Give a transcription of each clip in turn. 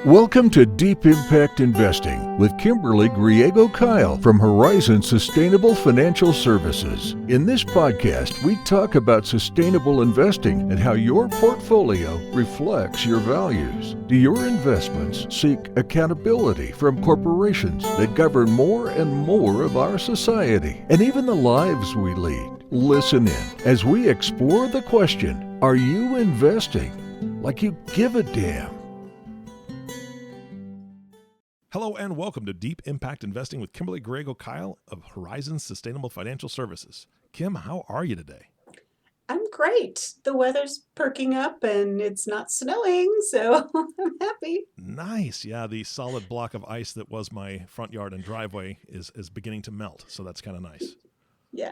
Welcome to Deep Impact Investing with Kimberly Griego-Kiel from Horizon Sustainable Financial Services. In this podcast, we talk about sustainable investing and how your portfolio reflects your values. Do your investments seek accountability from corporations that govern more and more of our society and even the lives we lead? Listen in as we explore the question, are you investing like you give a damn? Hello and welcome to Deep Impact Investing with Kimberly Griego-Kiel of Horizon Sustainable Financial Services. Kim, how are you today? I'm great. The weather's perking up and it's not snowing, so I'm happy. Nice. Yeah, the solid block of ice that was my front yard and driveway is beginning to melt, so that's kind of nice. Yeah.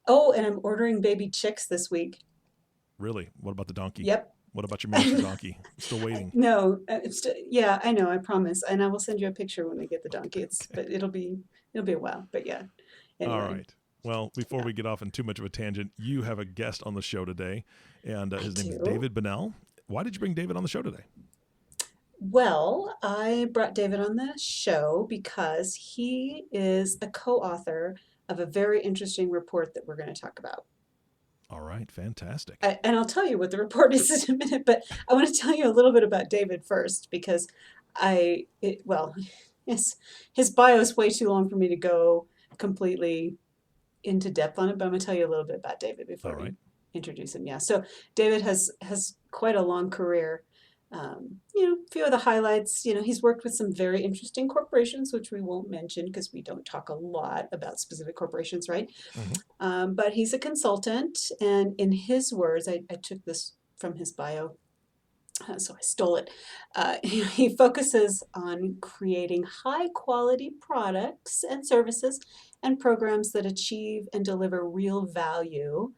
Oh, and I'm ordering baby chicks this week. Really? What about the donkey? Yep. What about your miniature donkey? Still waiting. No, yeah, I know, I promise. And I will send you a picture when we get the donkey. But it'll be a while, but yeah. Anyway. All right. Well, before we get off in too much of a tangent, you have a guest on the show today, and his name is David Bennell. Why did you bring David on the show today? Well, I brought David on the show because he is a co-author of a very interesting report that we're going to talk about. All right, fantastic. And I'll tell you what the report is in a minute, but I want to tell you a little bit about David first because his bio is way too long for me to go completely into depth on it, but I'm going to tell you a little bit about David before we introduce him. Yeah, so David has quite a long career. A few of the highlights, he's worked with some very interesting corporations, which we won't mention because we don't talk a lot about specific corporations, right? Mm-hmm. But he's a consultant, and in his words, I took this from his bio, so I stole it. He focuses on creating high-quality products and services and programs that achieve and deliver real value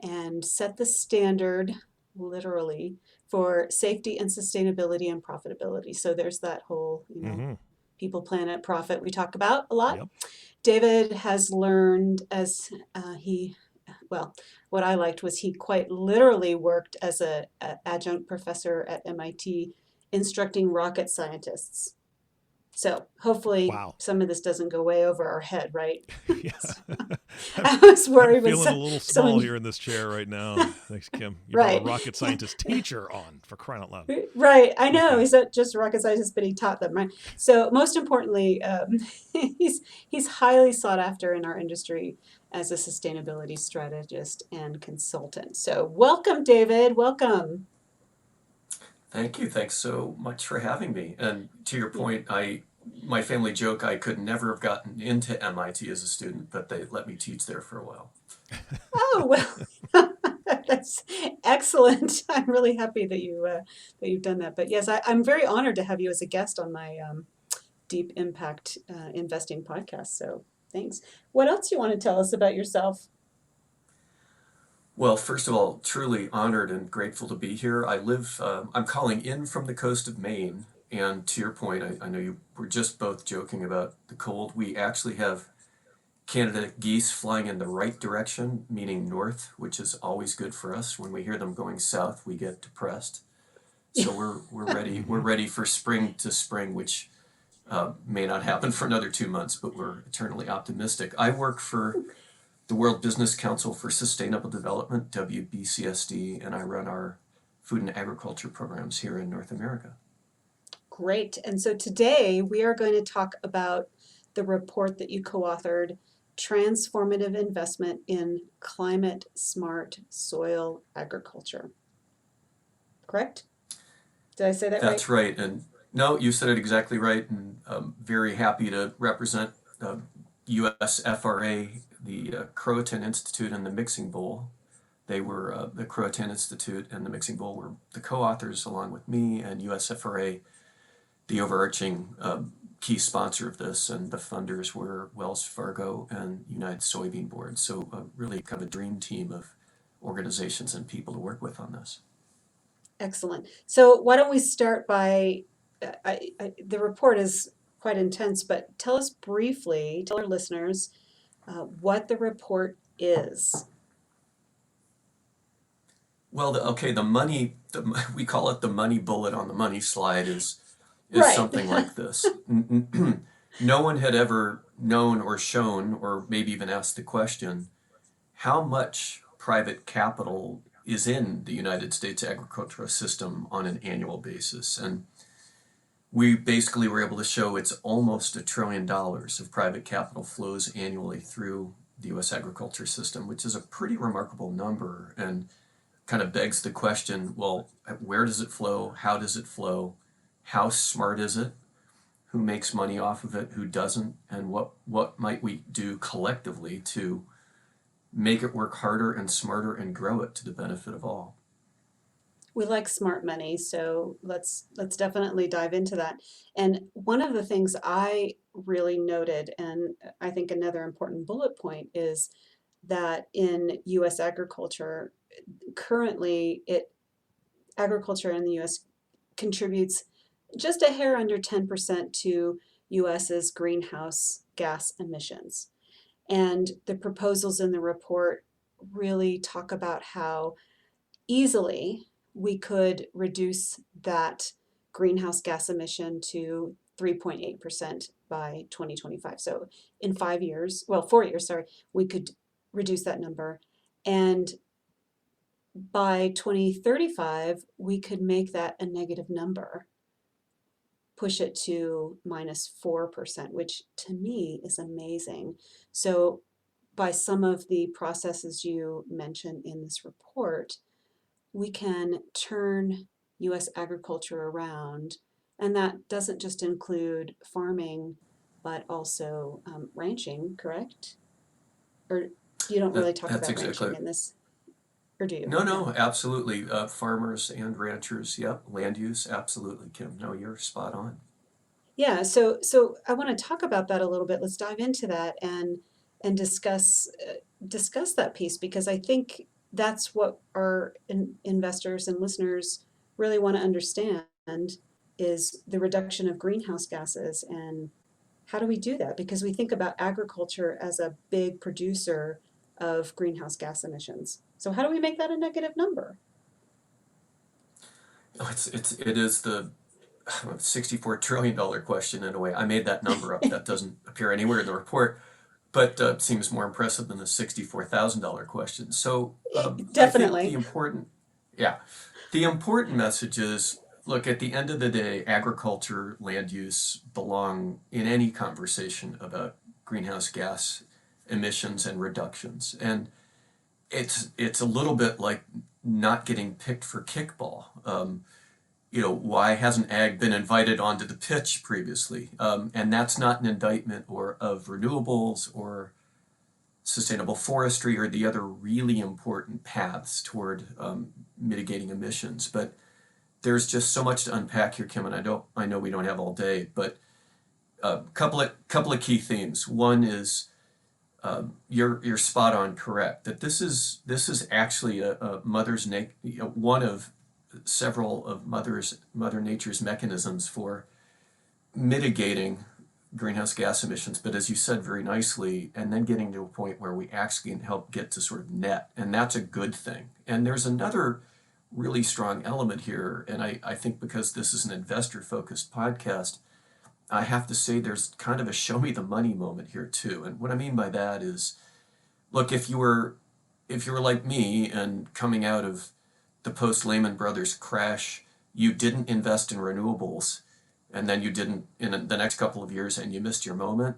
and set the standard, literally, for safety and sustainability and profitability. So there's that whole, people, planet, profit we talk about a lot. Yep. David has learned what I liked was he quite literally worked as an adjunct professor at MIT instructing rocket scientists. So hopefully some of this doesn't go way over our head, right? Yeah. I was worried. I'm feeling a little small here in this chair right now. Thanks, Kim. You brought a rocket scientist teacher on, for crying out loud. Right. I know. He's not just a rocket scientist, but he taught them, right? So most importantly, he's highly sought after in our industry as a sustainability strategist and consultant. So welcome, David. Welcome. Thank you. Thanks so much for having me. And to your point, my family joke, I could never have gotten into MIT as a student, but they let me teach there for a while. Oh, well, that's excellent. I'm really happy that you've done that. But yes, I'm very honored to have you as a guest on my Deep Impact Investing podcast. So thanks. What else do you want to tell us about yourself? Well, first of all, truly honored and grateful to be here. I'm calling in from the coast of Maine. And to your point, I know you were just both joking about the cold. We actually have Canada geese flying in the right direction, meaning north, which is always good for us. When we hear them going south, we get depressed. So we're ready. We're ready for spring to spring, which may not happen for another 2 months, but we're eternally optimistic. I work for the World Business Council for Sustainable Development, WBCSD, and I run our food and agriculture programs here in North America. Great. And so today we are going to talk about the report that you co-authored, Transformative Investment in Climate Smart Soil Agriculture. Correct? Did I say that right? That's right. And no, you said it exactly right. And I'm very happy to represent USFRA, the Croatan Institute, and the Mixing Bowl. They were, the Croatan Institute and the Mixing Bowl were the co-authors along with me, and USFRA, the overarching key sponsor of this, and the funders were Wells Fargo and United Soybean Board. So really kind of a dream team of organizations and people to work with on this. Excellent. So why don't we start by, the report is quite intense, but tell us briefly, tell our listeners what the report is. Well, we call it the money bullet on the money slide is is Right. something like this. No one had ever known or shown, or maybe even asked the question, how much private capital is in the United States agricultural system on an annual basis. And we basically were able to show it's almost $1 trillion of private capital flows annually through the U.S. agriculture system, which is a pretty remarkable number and kind of begs the question, well, where does it flow? How does it flow? How smart is it? Who makes money off of it? Who doesn't? And what might we do collectively to make it work harder and smarter and grow it to the benefit of all? We like smart money, so let's definitely dive into that. And one of the things I really noted, and I think another important bullet point, is that in US agriculture, currently agriculture in the US contributes just a hair under 10% to US's greenhouse gas emissions. And the proposals in the report really talk about how easily we could reduce that greenhouse gas emission to 3.8% by 2025. So in 5 years, well, 4 years, sorry, we could reduce that number. And by 2035, we could make that a negative number, push it to -4%, which to me is amazing. So by some of the processes you mentioned in this report, we can turn US agriculture around. And that doesn't just include farming, but also ranching, correct? Or you don't really talk That's about exactly. ranching in this, or do you? No, No. no, absolutely. Farmers and ranchers, yep. Land use, absolutely, Kim. No, you're spot on. Yeah, so I want to talk about that a little bit. Let's dive into that and discuss that piece, because I think that's what our investors and listeners really want to understand, is the reduction of greenhouse gases, and how do we do that? Because we think about agriculture as a big producer of greenhouse gas emissions. So how do we make that a negative number? It is the $64 trillion question in a way. I made that number up. That doesn't appear anywhere in the report, but seems more impressive than the $64,000 question. So I think Definitely. the important message is, look, at the end of the day, agriculture, land use belong in any conversation about greenhouse gas emissions and reductions. And it's a little bit like not getting picked for kickball. Why hasn't ag been invited onto the pitch previously? And that's not an indictment of renewables or sustainable forestry or the other really important paths toward mitigating emissions. But there's just so much to unpack here, Kim, and I know we don't have all day, but a couple of key themes. One is you're spot on correct that this is actually a one of several of Mother Nature's mechanisms for mitigating greenhouse gas emissions, but as you said very nicely, and then getting to a point where we actually can help get to sort of net, and that's a good thing. And there's another really strong element here, and I think because this is an investor-focused podcast, I have to say there's kind of a show me the money moment here too. And what I mean by that is, look, if you were like me and coming out of the post-Lehman Brothers crash, you didn't invest in renewables, and then you didn't in the next couple of years and you missed your moment,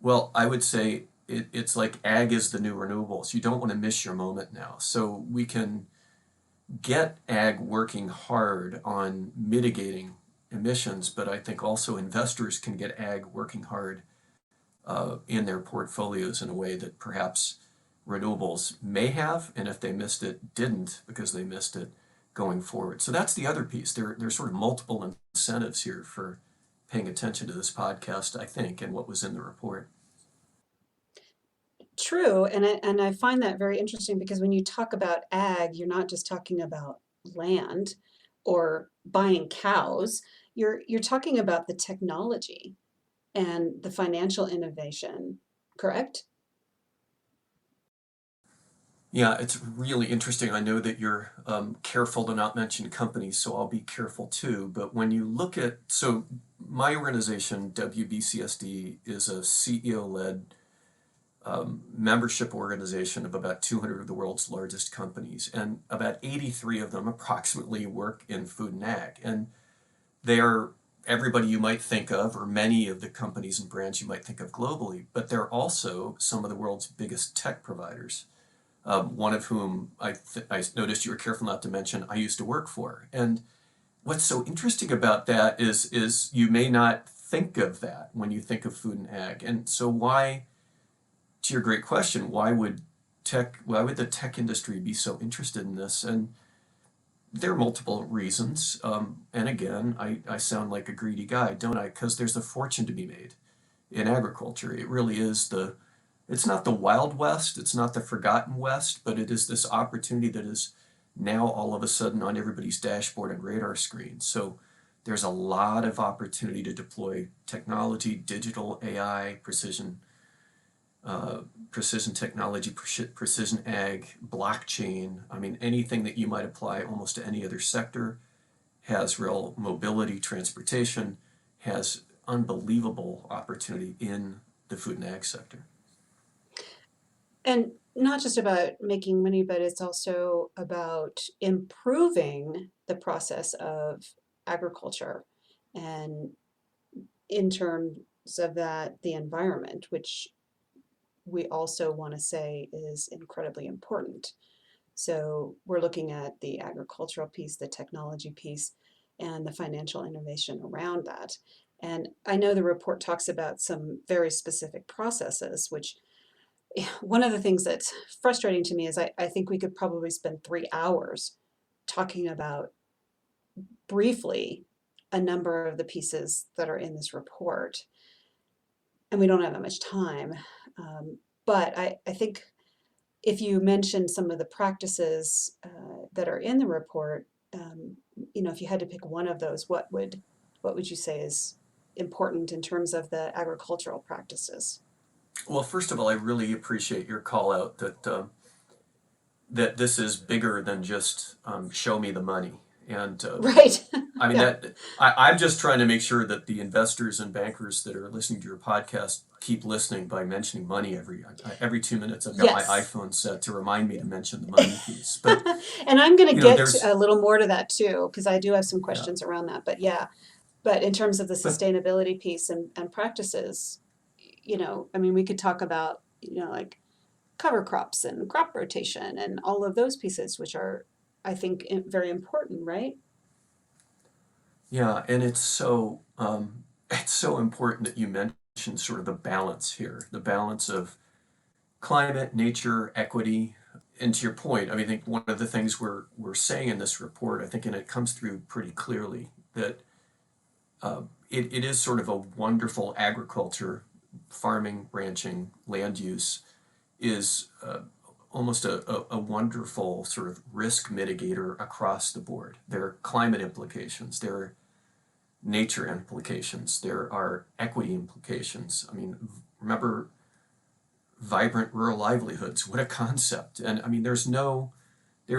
well, I would say it's like ag is the new renewables. You don't want to miss your moment now. So we can get ag working hard on mitigating emissions, but I think also investors can get ag working hard in their portfolios in a way that perhaps renewables may have, and if they missed it, didn't because they missed it going forward. So that's the other piece. There's sort of multiple incentives here for paying attention to this podcast, I think, and what was in the report. True, and I find that very interesting, because when you talk about ag, you're not just talking about land or buying cows. You're talking about the technology and the financial innovation, correct? Yeah, it's really interesting. I know that you're careful to not mention companies, so I'll be careful too. But when you look at, so my organization, WBCSD, is a CEO-led membership organization of about 200 of the world's largest companies, and about 83 of them approximately work in food and ag. And they are everybody you might think of, or many of the companies and brands you might think of globally, but they're also some of the world's biggest tech providers. One of whom I noticed you were careful not to mention I used to work for. And what's so interesting about that is you may not think of that when you think of food and ag. And so why, to your great question, why would the tech industry be so interested in this? And there are multiple reasons. And again, I sound like a greedy guy, don't I? Because there's a fortune to be made in agriculture. It really is it's not the Wild West, it's not the forgotten West, but it is this opportunity that is now all of a sudden on everybody's dashboard and radar screen. So there's a lot of opportunity to deploy technology, digital AI, precision technology, precision ag, blockchain. I mean, anything that you might apply almost to any other sector has real mobility, transportation, has unbelievable opportunity in the food and ag sector. And not just about making money, but it's also about improving the process of agriculture, and in terms of that, the environment, which we also want to say is incredibly important. So we're looking at the agricultural piece, the technology piece, and the financial innovation around that. And I know the report talks about some very specific processes, which one of the things that's frustrating to me is I think we could probably spend 3 hours talking about briefly a number of the pieces that are in this report. And we don't have that much time. But I think if you mentioned some of the practices that are in the report, if you had to pick one of those, what would you say is important in terms of the agricultural practices? Well, first of all, I really appreciate your call out that this is bigger than just show me the money. And Right. I mean, Yeah. I'm just trying to make sure that the investors and bankers that are listening to your podcast keep listening by mentioning money every 2 minutes. I've got my Yes. iPhone set to remind me to mention the money piece. But And I'm going to get there's a little more to that too, because I do have some yeah, questions around that. But yeah, but in terms of the but sustainability piece and practices, I mean, we could talk about, like cover crops and crop rotation and all of those pieces, which are, I think, very important, right? yeah, and it's so important that you mention sort of the balance here, the balance of climate, nature, equity. And to your point, I mean, I think one of the things we're saying in this report, I think, and it comes through pretty clearly, that it is sort of a wonderful agriculture, farming, ranching, land use is almost a wonderful sort of risk mitigator across the board. There are climate implications, there are nature implications, there are equity implications. I mean, remember vibrant rural livelihoods, what a concept. And I mean, there's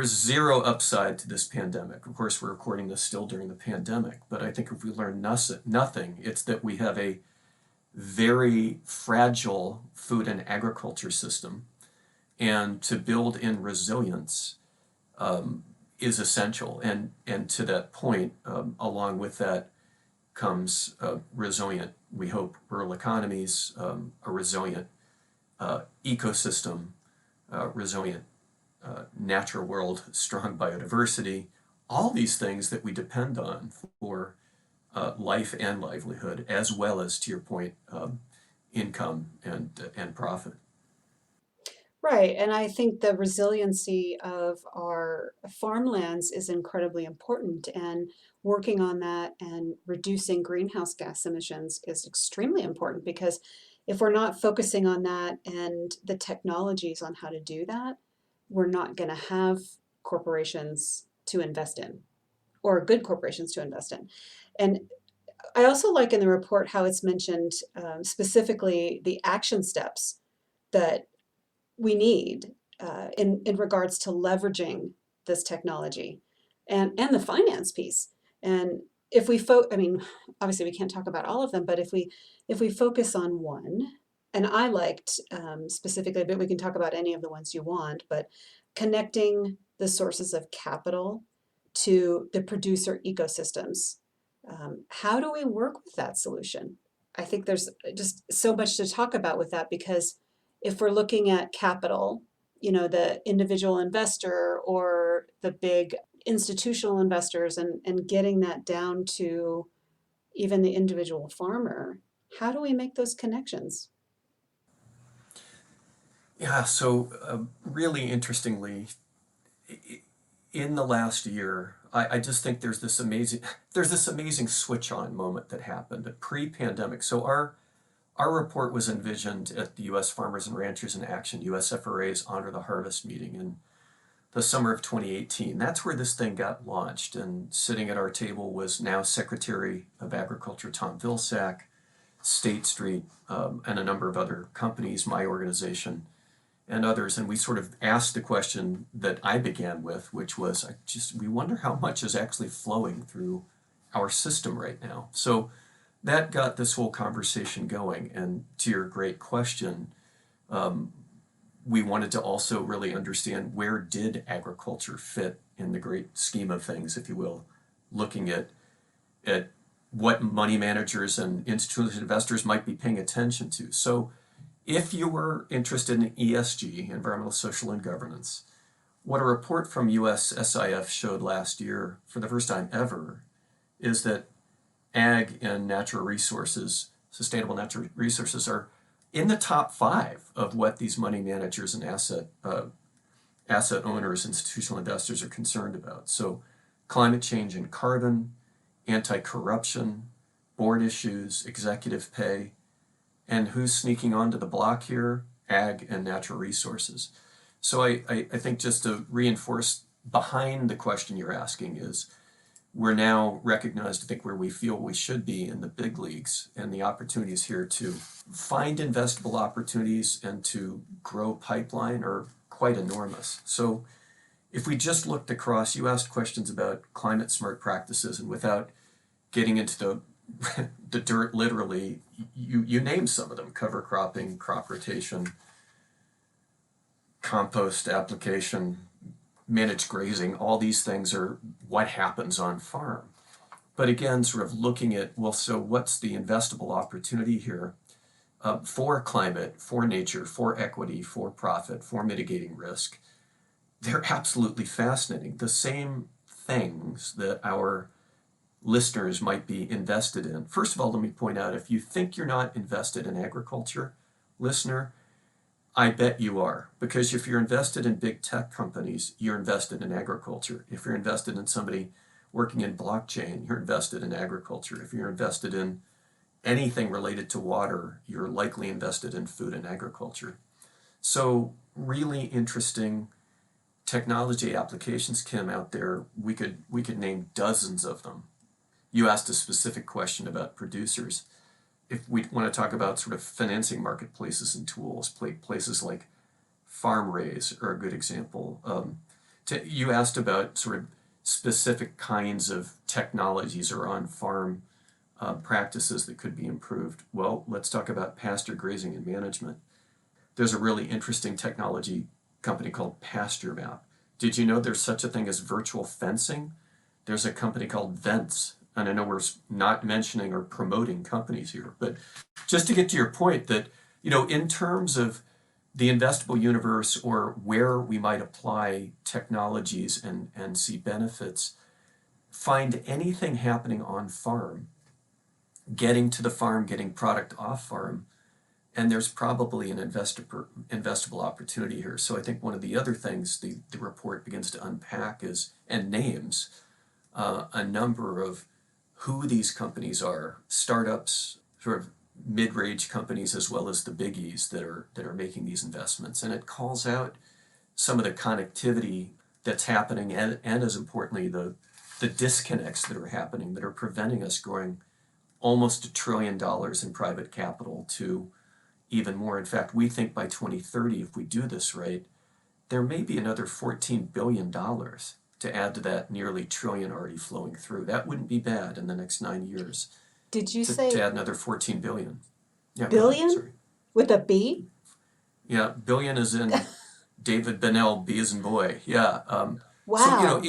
zero upside to this pandemic. Of course, we're recording this still during the pandemic, but I think if we learn nothing, it's that we have a very fragile food and agriculture system, and to build in resilience is essential. And to that point, along with that comes resilient, we hope, rural economies, a resilient ecosystem, resilient natural world, strong biodiversity, all these things that we depend on for life and livelihood, as well as, to your point, income and profit. Right. And I think the resiliency of our farmlands is incredibly important. And working on that and reducing greenhouse gas emissions is extremely important, because if we're not focusing on that and the technologies on how to do that, we're not going to have corporations to invest in, or good corporations to invest in. And I also like in the report how it's mentioned specifically the action steps that we need in regards to leveraging this technology and the finance piece. And if we I mean, obviously we can't talk about all of them, but if we focus on one, and I liked specifically, but we can talk about any of the ones you want, but connecting the sources of capital to the producer ecosystems. How do we work with that solution? I think there's just so much to talk about with that, because if we're looking at capital, the individual investor or the big institutional investors, and getting that down to even the individual farmer, how do we make those connections? Yeah, so really interestingly, in the last year, I just think there's this amazing switch on moment that happened pre-pandemic. So our report was envisioned at the U.S. Farmers and Ranchers in Action, USFRA's Honor the Harvest meeting in the summer of 2018. That's where this thing got launched. And sitting at our table was now Secretary of Agriculture Tom Vilsack, State Street, and a number of other companies, my organization, and others. And we sort of asked the question that I began with, which was, we wonder how much is actually flowing through our system right now. So that got this whole conversation going. And to your great question, we wanted to also really understand, where did agriculture fit in the great scheme of things, if you will, looking at what money managers and institutional investors might be paying attention to. So if you were interested in ESG, environmental, social, and governance, what a report from US SIF showed last year for the first time ever is that ag and natural resources, sustainable natural resources, are in the top 5 of what these money managers and asset owners, institutional investors are concerned about. So climate change and carbon, anti-corruption, board issues, executive pay, and who's sneaking onto the block here? Ag and natural resources. So I think, just to reinforce behind the question you're asking, is we're now recognized, I think, where we feel we should be in the big leagues, and the opportunities here to find investable opportunities and to grow pipeline are quite enormous. So if we just looked across, you asked questions about climate smart practices, and without getting into the dirt, literally, you name some of them: cover cropping, crop rotation, compost application, managed grazing. All these things are what happens on farm. But again, sort of looking at, well, so what's the investable opportunity here for climate, for nature, for equity, for profit, for mitigating risk? They're absolutely fascinating. The same things that our listeners might be invested in. First of all, let me point out, if you think you're not invested in agriculture, listener, I bet you are. Because if you're invested in big tech companies, you're invested in agriculture. If you're invested in somebody working in blockchain, you're invested in agriculture. If you're invested in anything related to water, you're likely invested in food and agriculture. So really interesting technology applications, Kim, out there. We could name dozens of them. You asked a specific question about producers. If we want to talk about sort of financing marketplaces and tools, places like FarmRaise are a good example. You asked about sort of specific kinds of technologies or on-farm practices that could be improved. Well, let's talk about pasture grazing and management. There's a really interesting technology company called PastureMap. Did you know there's such a thing as virtual fencing? There's a company called Vents. And I know we're not mentioning or promoting companies here, but just to get to your point that, in terms of the investable universe, or where we might apply technologies and see benefits, find anything happening on farm, getting to the farm, getting product off farm, and there's probably an investable opportunity here. So I think one of the other things the report begins to unpack is, and names, a number of who these companies are: startups, sort of mid-range companies, as well as the biggies that are making these investments. And it calls out some of the connectivity that's happening, and as importantly, the disconnects that are happening that are preventing us growing almost $1 trillion in private capital to even more. In fact, we think by 2030, if we do this right, there may be another $14 billion to add to that nearly trillion already flowing through. That wouldn't be bad in the next 9 years Did you to say add another 14 billion. Yeah, go ahead. billion Sorry. with a B? Yeah, billion is in David Bennell, B as in boy. Yeah. So, Wow.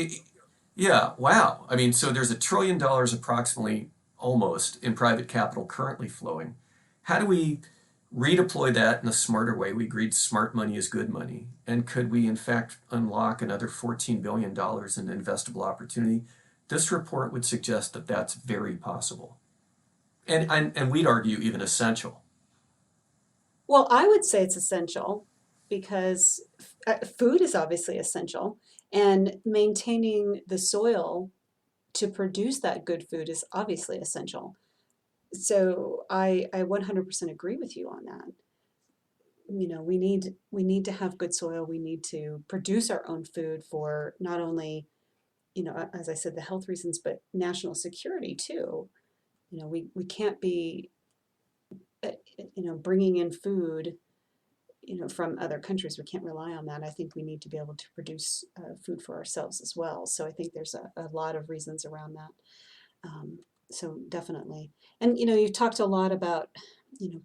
yeah, wow. I mean, so there's $1 trillion approximately almost in private capital currently flowing. How do we redeploy that in a smarter way? We agreed smart money is good money. And could we, in fact, unlock another $14 billion in investable opportunity? This report would suggest that that's very possible. And we'd argue even essential. Well, I would say it's essential because food is obviously essential, and maintaining the soil to produce that good food is obviously essential. So I 100% agree with you on that. You know, we need to have good soil. We need to produce our own food for not only, you know, as I said, the health reasons, but national security too. You know, we can't be, uh, bringing in food, from other countries. We can't rely on that. I think we need to be able to produce food for ourselves as well. So I think there's a lot of reasons around that. Um, so definitely. And, you've talked a lot about,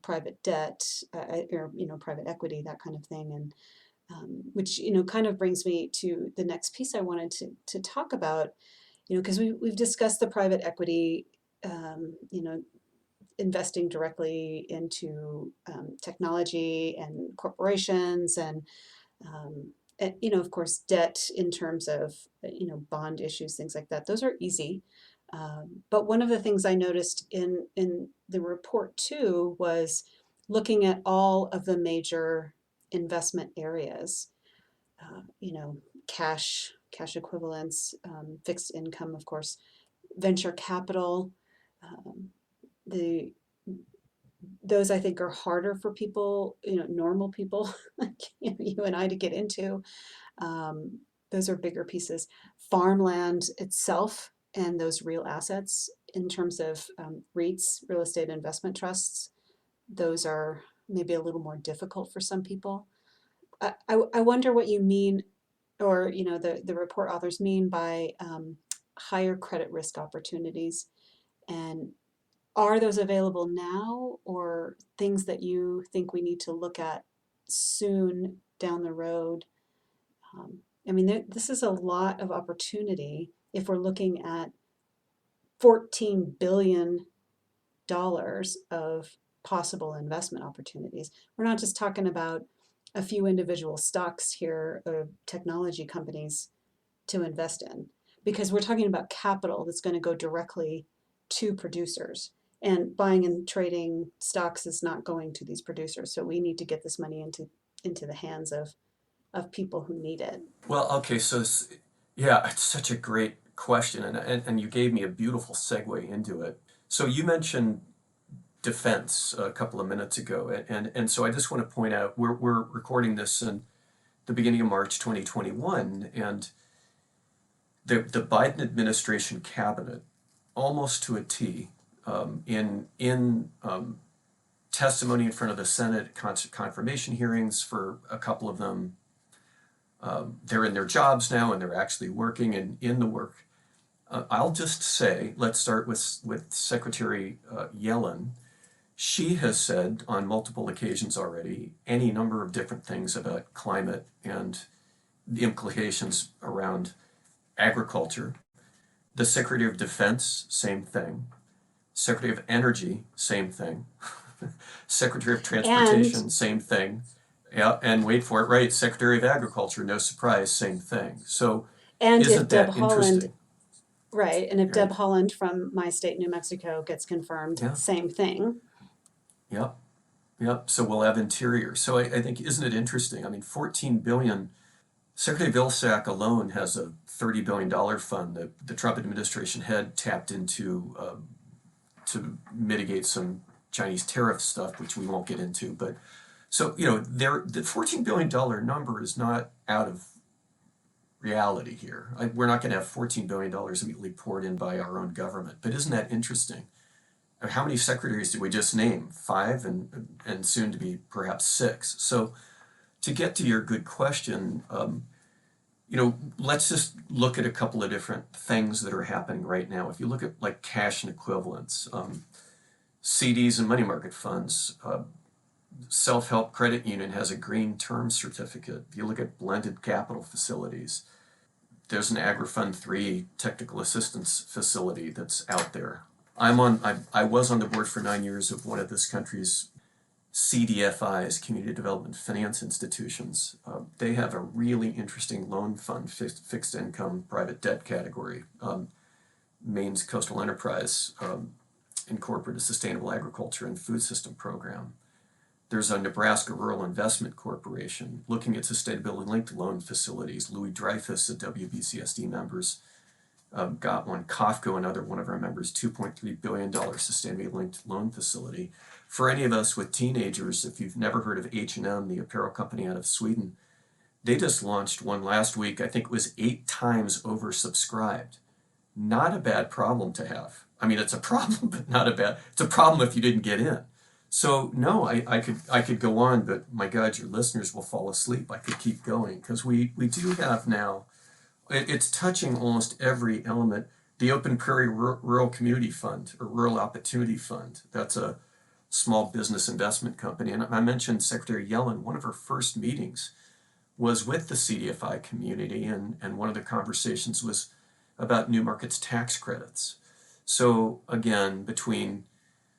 private debt, or, private equity, that kind of thing. And which, kind of brings me to the next piece I wanted to talk about, because we've discussed the private equity, investing directly into technology and corporations and of course, debt in terms of, bond issues, things like that. Those are easy. But one of the things I noticed in the report too was looking at all of the major investment areas, cash equivalents, fixed income, of course, venture capital. Um, the those I think are harder for people, normal people like you and I to get into. Um, those are bigger pieces. Farmland itself and those real assets in terms of REITs, real estate investment trusts, those are maybe a little more difficult for some people. I wonder what you mean, or the report authors mean by higher credit risk opportunities, and are those available now, or things that you think we need to look at soon down the road? I mean, this is a lot of opportunity if we're looking at $14 billion of possible investment opportunities. We're not just talking about a few individual stocks here of technology companies to invest in, because we're talking about capital that's going to go directly to producers. And buying and trading stocks is not going to these producers. So we need to get this money into the hands of people who need it. Well, okay, so yeah, it's such a great question, and you gave me a beautiful segue into it. So you mentioned defense a couple of minutes ago, and so I just want to point out we're recording this in the beginning of March 2021, and the Biden administration cabinet, almost to a T, in testimony in front of the Senate, confirmation hearings for a couple of them. They're in their jobs now and they're actually working and in the work. I'll just say, let's start with Secretary Yellen. She has said on multiple occasions already any number of different things about climate and the implications around agriculture. The Secretary of Defense, same thing. Secretary of Energy, same thing. Secretary of Transportation, And same thing. Yeah, and wait for it, right, Secretary of Agriculture, no surprise, same thing. So and if isn't Deb that Holland, interesting? right, and if Right. Deb Holland from my state, New Mexico, gets confirmed, Yeah, same thing. yep, yep. So we'll have interior. So I think, isn't it interesting? I mean, 14 billion. Secretary Vilsack alone has a $30 billion fund that the Trump administration had tapped into to mitigate some Chinese tariff stuff, which we won't get into. But so, the $14 billion number is not out of reality here. We're not going to have $14 billion immediately poured in by our own government. But isn't that interesting? How many secretaries did we just name? 5 and soon to be perhaps 6. So to get to your good question, let's just look at a couple of different things that are happening right now. If you look at like cash and equivalents, CDs and money market funds, Self-Help Credit Union has a green term certificate. If you look at blended capital facilities, there's an AgriFund 3 technical assistance facility that's out there. I was on the board for 9 years of one of this country's CDFIs, Community Development Finance Institutions. They have a really interesting loan fund, fixed income private debt category. Maine's Coastal Enterprise incorporated a sustainable agriculture and food system program. There's a Nebraska Rural Investment Corporation looking at sustainability-linked loan facilities. Louis Dreyfus, the WBCSD members, got one. COFCO, another one of our members, $2.3 billion sustainability-linked loan facility. For any of us with teenagers, if you've never heard of H&M, the apparel company out of Sweden, they just launched one last week. I think it was 8 times oversubscribed. Not a bad problem to have. I mean, it's a problem, but not a bad. It's a problem if you didn't get in. So no, I could go on, but my God, your listeners will fall asleep. I could keep going because we do have now. It's touching almost every element. The Open Prairie Rural Community Fund or Rural Opportunity Fund. That's a small business investment company. And I mentioned Secretary Yellen. One of her first meetings was with the CDFI community, and one of the conversations was about New Markets tax credits. So again, between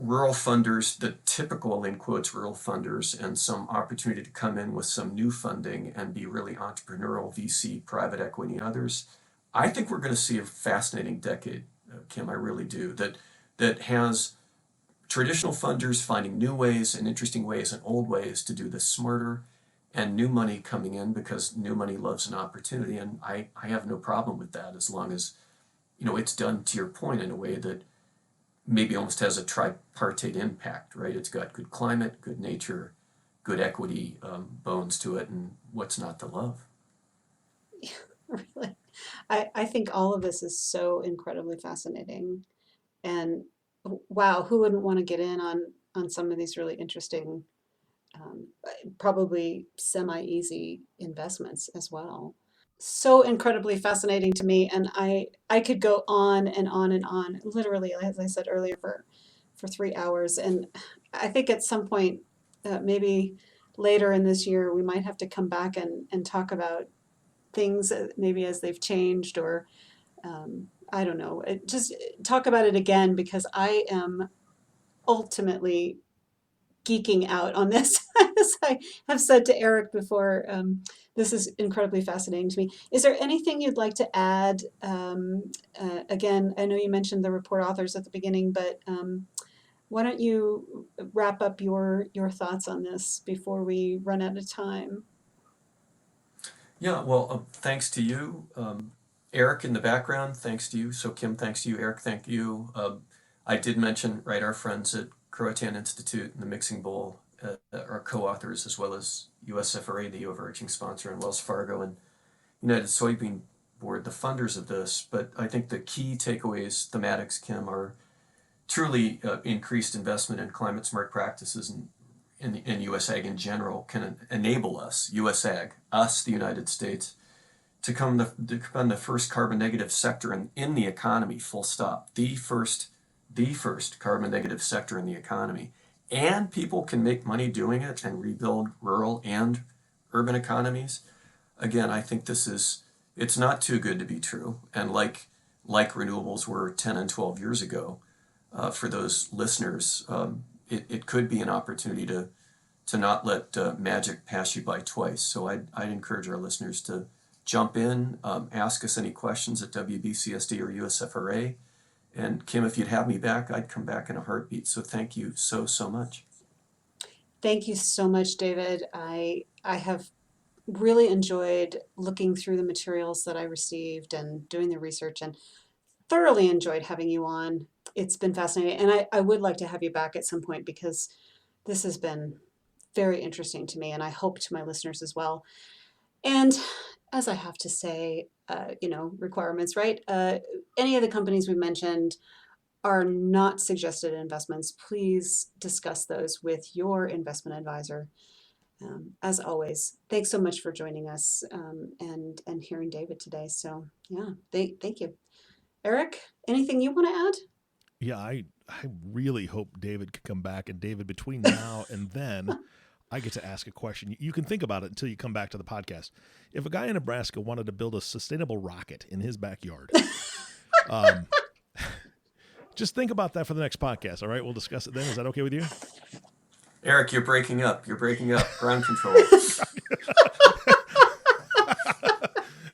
rural funders, the typical, in quotes, rural funders, and some opportunity to come in with some new funding and be really entrepreneurial, VC, private equity, and others, I think we're going to see a fascinating decade, Kim, I really do, that has traditional funders finding new ways and interesting ways and old ways to do this smarter, and new money coming in because new money loves an opportunity, and I have no problem with that as long as it's done, to your point, in a way that maybe almost has a tripartite impact, right? It's got good climate, good nature, good equity bones to it, and what's not to love? Really. I think all of this is so incredibly fascinating. And wow, who wouldn't want to get in on some of these really interesting, probably semi-easy investments as well. So incredibly fascinating to me, and I could go on and on and on, literally, as I said earlier, for 3 hours. And I think at some point, maybe later in this year, we might have to come back and talk about things maybe as they've changed, or I don't know, just talk about it again, because I am ultimately geeking out on this. As I have said to Eric before, this is incredibly fascinating to me. Is there anything you'd like to add? Again, I know you mentioned the report authors at the beginning, but why don't you wrap up your thoughts on this before we run out of time? Yeah, well, thanks to you. Eric in the background, thanks to you. So Kim, thanks to you. Eric, thank you. I did mention, right, our friends at Croatan Institute and the Mixing Bowl are co-authors, as well as USFRA, the overarching sponsor, and Wells Fargo and United Soybean Board, the funders of this. But I think the key takeaways, thematics, Kim, are truly increased investment in climate smart practices in U.S. ag in general can enable us, U.S. ag, us, the United States, to become the first carbon negative sector in the economy, full stop. The first carbon negative sector in the economy. And people can make money doing it and rebuild rural and urban economies. Again, I think it's not too good to be true. And like renewables were 10 and 12 years ago, for those listeners, it could be an opportunity to not let magic pass you by twice. So I'd encourage our listeners to jump in, ask us any questions at WBCSD or USFRA. And Kim, if you'd have me back, I'd come back in a heartbeat. So thank you so much. Thank you so much, David. I have really enjoyed looking through the materials that I received and doing the research, and thoroughly enjoyed having you on. It's been fascinating. And I would like to have you back at some point, because this has been very interesting to me, and I hope to my listeners as well. And as I have to say, requirements, right? Any of the companies we mentioned are not suggested investments. Please discuss those with your investment advisor. as always, thanks so much for joining us and hearing David today. So yeah, thank you. Eric, anything you want to add? Yeah, I really hope David could come back. And David, between now and then, I get to ask a question. You can think about it until you come back to the podcast. If a guy in Nebraska wanted to build a sustainable rocket in his backyard, just think about that for the next podcast. All right, we'll discuss it then. Is that okay with you? Eric, you're breaking up. Ground control.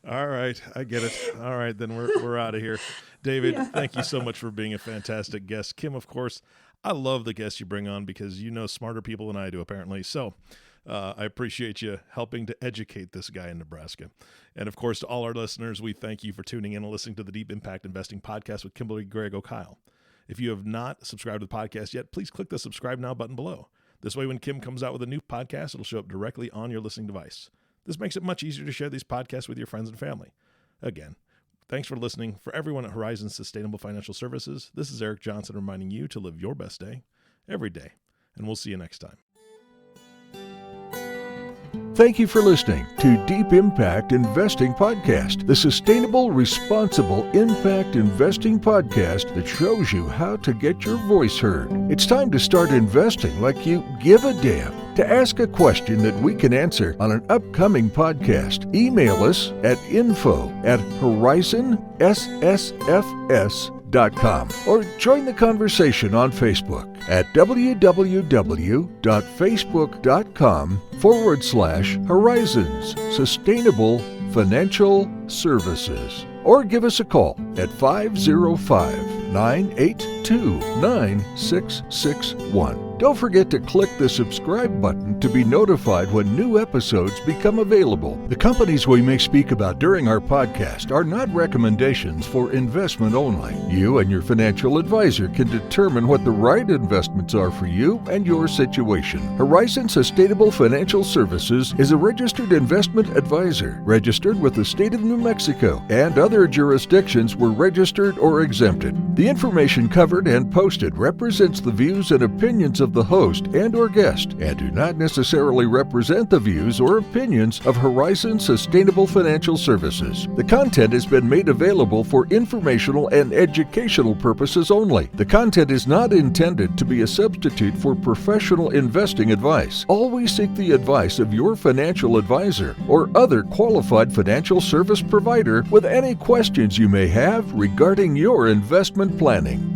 All right, I get it. All right, then we're out of here. David, thank you so much for being a fantastic guest. Kim, of course, I love the guests you bring on because you know smarter people than I do, apparently. So I appreciate you helping to educate this guy in Nebraska. And of course, to all our listeners, we thank you for tuning in and listening to the Deep Impact Investing Podcast with Kimberly Griego-Kiel. If you have not subscribed to the podcast yet, please click the subscribe now button below. This way, when Kim comes out with a new podcast, it'll show up directly on your listening device. This makes it much easier to share these podcasts with your friends and family. Again, thanks for listening. For everyone at Horizon Sustainable Financial Services, this is Eric Johnson reminding you to live your best day every day. And we'll see you next time. Thank you for listening to Deep Impact Investing Podcast, the sustainable, responsible impact investing podcast that shows you how to get your voice heard. It's time to start investing like you give a damn. To ask a question that we can answer on an upcoming podcast, email us at info@horizonssfs.com or join the conversation on Facebook at www.facebook.com/Horizons Sustainable Financial Services, or give us a call at 505-982-9661. Don't forget to click the subscribe button to be notified when new episodes become available. The companies we may speak about during our podcast are not recommendations for investment only. You and your financial advisor can determine what the right investments are for you and your situation. Horizon Sustainable Financial Services is a registered investment advisor, registered with the state of New Mexico and other jurisdictions were registered or exempted. The information covered and posted represents the views and opinions of the host and or guest and do not necessarily represent the views or opinions of Horizon Sustainable Financial Services. The content has been made available for informational and educational purposes only. The content is not intended to be a substitute for professional investing advice. Always seek the advice of your financial advisor or other qualified financial service provider with any questions you may have regarding your investment planning.